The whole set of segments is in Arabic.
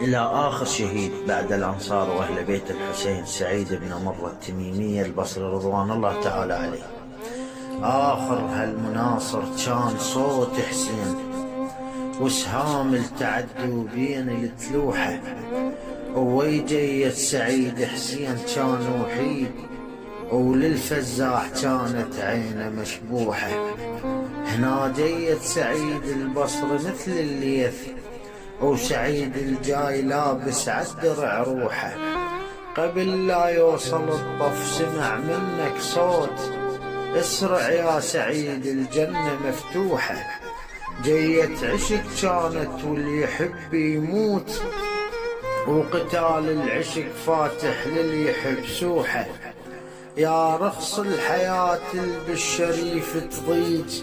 إلى آخر شهيد بعد الأنصار وأهل بيت الحسين، سعيد بن مرة التميمي البصري رضوان الله تعالى عليه. آخر هالمناصر كان صوت حسين، وسهام التعدوا بين التلوحة، وويجية سعيد حسين كان وحيد، وللفزاح كانت عينه مشبوحة. هنا جية سعيد البصر مثل الليث، وسعيد الجاي لابس عالدرع روحه. قبل لا يوصل الطف سمع منك صوت، اسرع يا سعيد الجنة مفتوحة. جية عشق كانت واللي يحب يموت، وقتال العشق فاتح للي يحب سوحه. يا رخص الحياة بالشريف تضيج،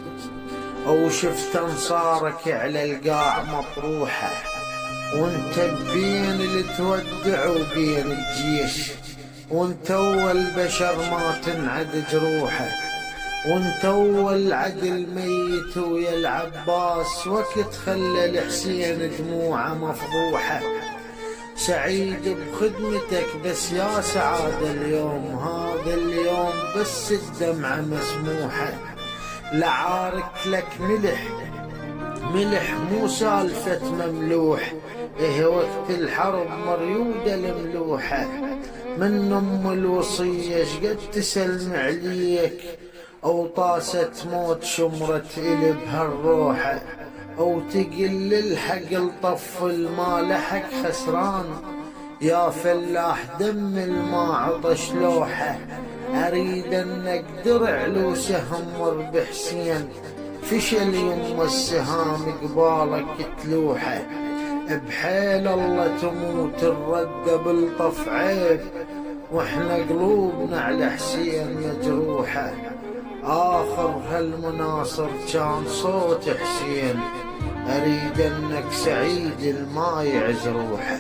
او شفت انصارك على القاع مطروحة. وانت بين اللي تودع وبين الجيش، وانت اول بشر ما تنعد جروحه. وانت اول عدل ميت ويا العباس، وقت خلى الحسين دموعه مفضوحة. سعيد بخدمتك بس يا سعادة اليوم، هذا اليوم بس الدمعة مسموحة. لعارك لك ملح مو سالفة مملوح، إيه وقت الحرب مريودة الملوحة. من أم الوصية شقد تسلم عليك، أو طاسة موت شمرت إلي بهالروحة. أو تقل الحق الطف ما لحق خسران، يا فلاح دم الما عطش لوحة. أريد أنك درع لو سهم مرب حسين، فشل يم السهام قبالك تلوحة. بحيل الله تموت الردة بالطف عيب، واحنا قلوبنا على حسين مجروحة. آخر هالمناصر كان صوت حسين، أريد أنك سعيد الما يعز روحه.